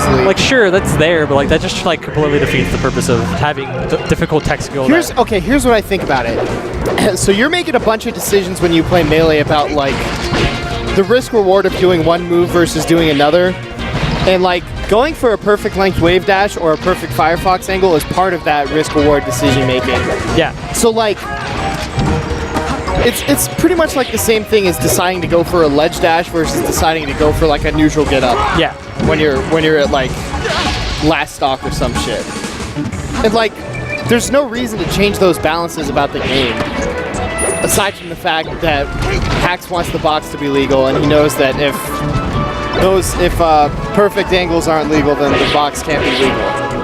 easily. Like, sure, that's there, but like that just like completely defeats the purpose of having difficult tech skill. Here's what I think about it. So you're making a bunch of decisions when you play Melee about like the risk reward of doing one move versus doing another, and like going for a perfect length wave dash or a perfect Firefox angle is part of that risk reward decision making. Yeah. So like it's pretty much like the same thing as deciding to go for a ledge dash versus deciding to go for like a neutral get up. Yeah. When you're at like last stock or some shit. And like there's no reason to change those balances about the game. Aside from the fact that Hax wants the box to be legal, and he knows that if perfect angles aren't legal, then the box can't be legal.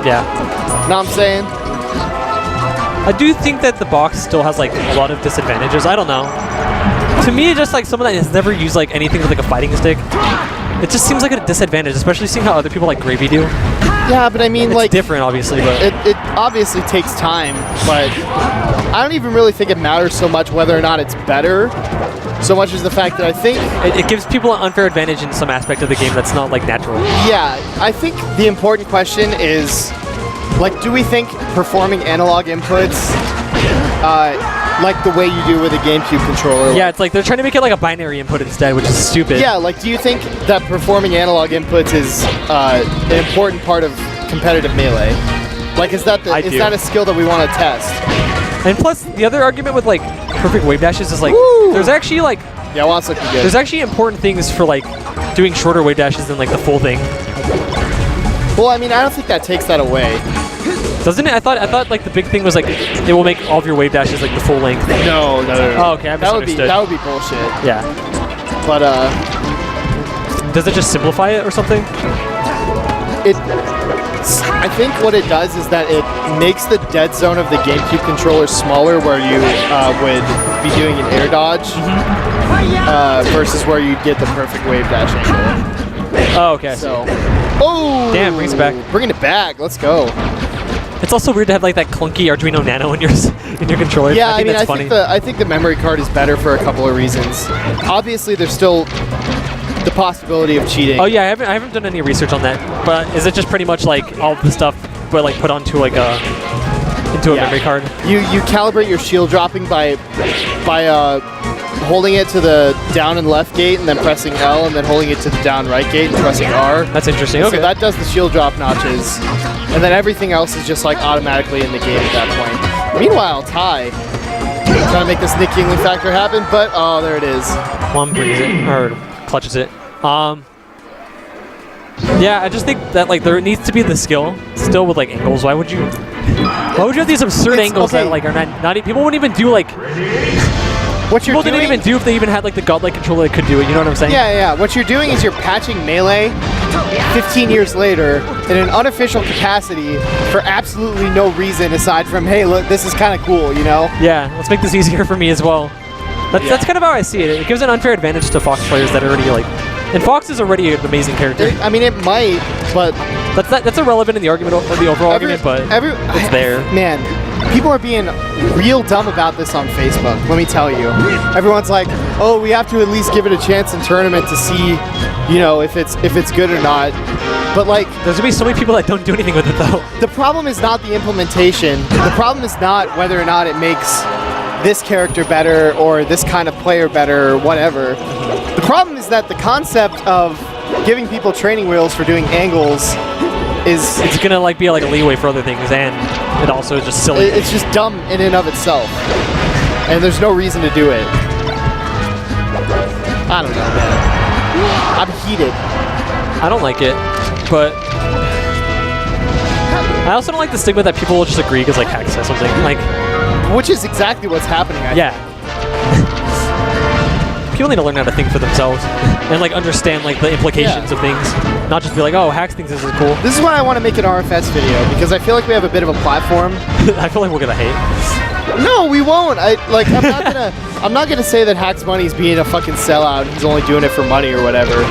Yeah. Know what I'm saying? I do think that the box still has like a lot of disadvantages. I don't know. To me, just like someone that has never used like anything with like a fighting stick, it just seems like a disadvantage, especially seeing how other people like Gravy do. Yeah, but I mean, it's like different, obviously, but it obviously takes time. But I don't even really think it matters so much whether or not it's better, so much as the fact that I think it gives people an unfair advantage in some aspect of the game that's not like natural. Yeah, I think the important question is, like, do we think performing analog inputs, like the way you do with a GameCube controller? Yeah, it's like they're trying to make it like a binary input instead, which is stupid. Yeah, like, do you think that performing analog inputs is an important part of competitive Melee? Like, is that a skill that we want to test? And plus, the other argument with like perfect wave dashes is like, there's actually like, yeah, well, that's looking good. There's actually important things for like doing shorter wave dashes than like the full thing. Well, I mean, I don't think that takes that away. Doesn't it? I thought like the big thing was like it will make all of your wave dashes like the full length. No. Oh, okay, I misunderstood. That would be bullshit. Yeah. But does it just simplify it or something? I think what it does is that it makes the dead zone of the GameCube controller smaller, where you would be doing an air dodge, versus where you'd get the perfect wave dash angle. Oh, okay. So, oh, damn, brings it back. Bringing it back. Let's go. It's also weird to have like that clunky Arduino Nano in your controller. Yeah, I think that's funny. I think the memory card is better for a couple of reasons. Obviously, there's still the possibility of cheating. Oh yeah, I haven't done any research on that. But is it just pretty much like all the stuff, but like put onto like a memory card? You calibrate your shield dropping by holding it to the down and left gate and then pressing L, and then holding it to the down right gate and pressing R. That's interesting. Okay. So that does the shield drop notches, and then everything else is just like automatically in the game at that point. Meanwhile, Ty trying to make this Nick Yingling factor happen, but oh, there it is. One brings it or clutches it. Yeah, I just think that like there needs to be the skill still with like angles. Why would you have these absurd angles that like are not people wouldn't even do like. People didn't even do if they even had like the godlike controller that could do it. You know what I'm saying? Yeah. What you're doing is you're patching Melee 15 years later in an unofficial capacity for absolutely no reason aside from, hey, look, this is kind of cool, you know? Yeah, let's make this easier for me as well. That's kind of how I see it. It gives an unfair advantage to Fox players that are already like, and Fox is already an amazing character. I mean, it might, but that's irrelevant in the argument or the overall argument, but it's there. Man, people are being real dumb about this on Facebook. Let me tell you, everyone's like, "Oh, we have to at least give it a chance in tournament to see, you know, if it's good or not." But like, there's gonna be so many people that don't do anything with it though. The problem is not the implementation. The problem is not whether or not it makes this character better or this kind of player better or whatever. The problem is that the concept of giving people training wheels for doing angles is... It's gonna like be like a leeway for other things, and it also is just silly. It's just dumb in and of itself. And there's no reason to do it. I don't know, man. I'm heated. I don't like it, but... I also don't like the stigma that people will just agree because like Hack says something. Like... Which is exactly what's happening, I think. People need to learn how to think for themselves and like understand like the implications of things, not just be like, oh, Hacks thinks this is cool. This is why I want to make an RFS video, because I feel like we have a bit of a platform. I feel like we're gonna hate. No, we won't. I'm not gonna say that Hacks Money's being a fucking sellout. He's only doing it for money or whatever.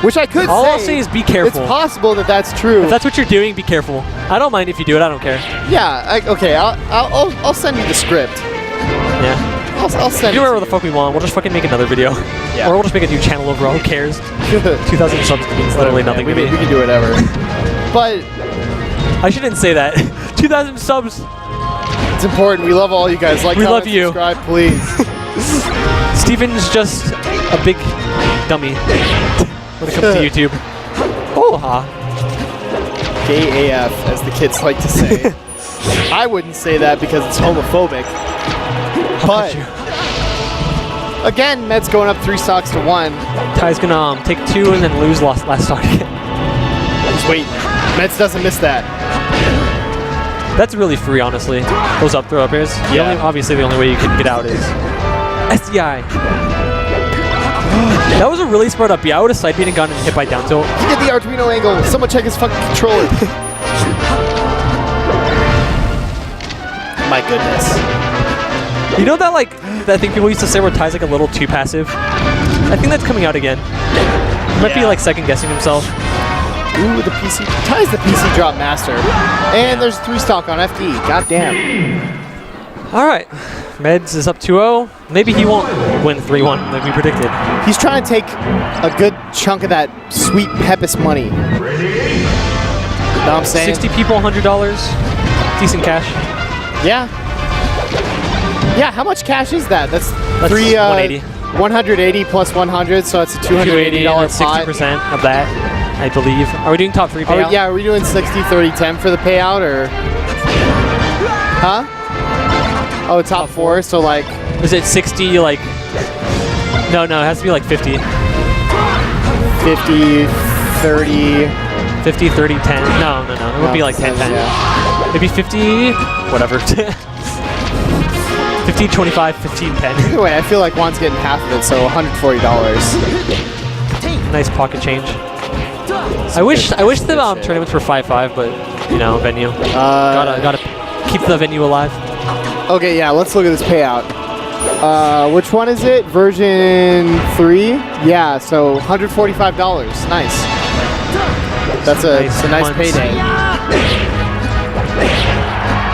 Which I could say. All I'll say is be careful. It's possible that that's true. If that's what you're doing, be careful. I don't mind if you do it. I don't care. Yeah. Okay. I'll send you the script. Yeah. I'll send. Do whatever the fuck we want. We'll just fucking make another video. Yeah. Or we'll just make a new channel overall. Who cares? 2,000 subs means literally nothing. We can do whatever. But I shouldn't say that. 2,000 subs. it's important. We love all you guys. Like, We comment, love you. subscribe, please. Steven's just a big dummy when it comes to YouTube. Oh, ha. Gay AF, as the kids like to say. I wouldn't say that because it's homophobic. But again, Medz going up 3 stocks to 1. Ty's gonna take 2 and then lose last stock again. Just wait. Medz doesn't miss that. That's really free, honestly. Those up throw up airs. Yeah. Obviously, the only way you can get out is SDI. That was a really smart up B. I would have side beat and gotten hit by down tilt. He did the Arduino angle. Someone check his fucking controller. My goodness. You know that that thing people used to say where Ty's like a little too passive? I think that's coming out again. He might be like second guessing himself. Ooh, the PC. Ty's the PC drop master. And there's 3 stock on FD. God damn. All right. Medz is up 2-0. Maybe he won't win 3-1 like we predicted. He's trying to take a good chunk of that sweet Pepis money. Know what I'm saying? 60 people, $100. Decent cash. Yeah. Yeah, how much cash is that? That's 180. 180 plus 100, so it's a $280 pot. 60% of that, I believe. Are we doing top 3 payout? Yeah, are we doing 60, 30, 10 for the payout, or? Huh? Oh, top 4, so like... Is it 60, like... No, it has to be like 50. 50, 30... 50, 30, 10. No. It would be like 10, 10. Yeah. Maybe 50, whatever. 50, 25, 15, 10. Either way, I feel like Juan's getting half of it, so $140. Nice pocket change. I wish the tournaments were 5-5, but you know, venue. Gotta keep the venue alive. Okay, yeah, let's look at this payout. Which one is it? Version 3? Yeah, so $145. Nice. That's a nice payday.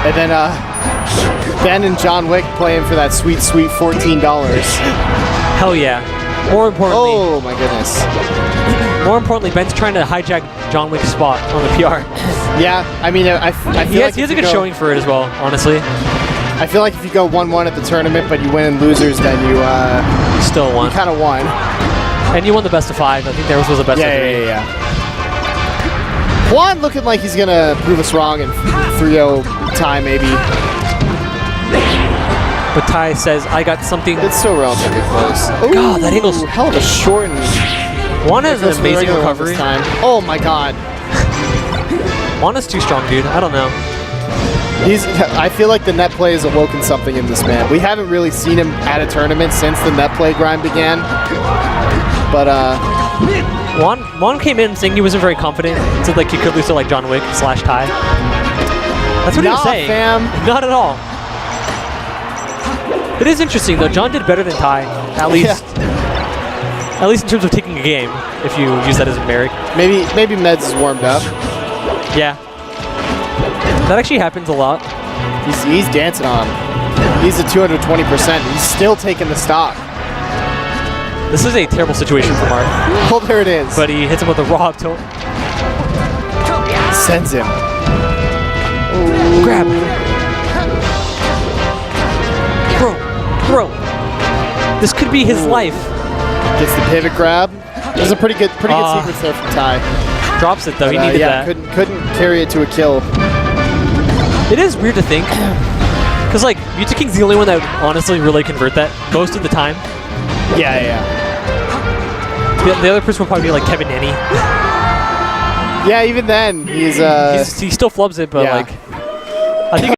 And then Ben and John Wick playing for that sweet, sweet $14. Hell yeah. More importantly. Oh my goodness. More importantly, Ben's trying to hijack John Wick's spot on the PR. Yeah, I mean, I feel like he has a good showing for it as well, honestly. I feel like if you go 1-1 at the tournament, but you win in losers, then you still won. You kind of won. And you won the best of 5. I think theirs was the best of 3. Yeah. Juan looking like he's gonna prove us wrong in 3-0 time, maybe. But Ty says, I got something. It's still relatively close. Ooh, God, that angle's hell of a short and Juan has an amazing recovery. Time. Oh my god. Juan is too strong, dude. I don't know. I feel like the net play has awoken something in this man. We haven't really seen him at a tournament since the net play grind began. But Juan came in saying he wasn't very confident. Said like he could lose to like John Wick / Ty. That's what he was saying. Fam. Not at all. It is interesting though. John did better than Ty, at least. Yeah. At least in terms of taking a game, if you use that as a merit. Maybe Medz is warmed up. Yeah. That actually happens a lot. He's dancing on him. He's at 220%. He's still taking the stock. This is a terrible situation for Marth. Oh, there it is. But he hits him with a raw up tilt. Sends him. Ooh. Grab. Bro. This could be his life. Gets the pivot grab. There's a pretty good sequence there from Ty. Drops it though. He needed that. Couldn't carry it to a kill. It is weird to think, because like Mewtwo King's the only one that would honestly really convert that most of the time. Yeah. The other person would probably be like Kevin Nenny. Yeah, even then he still flubs it, but like I think.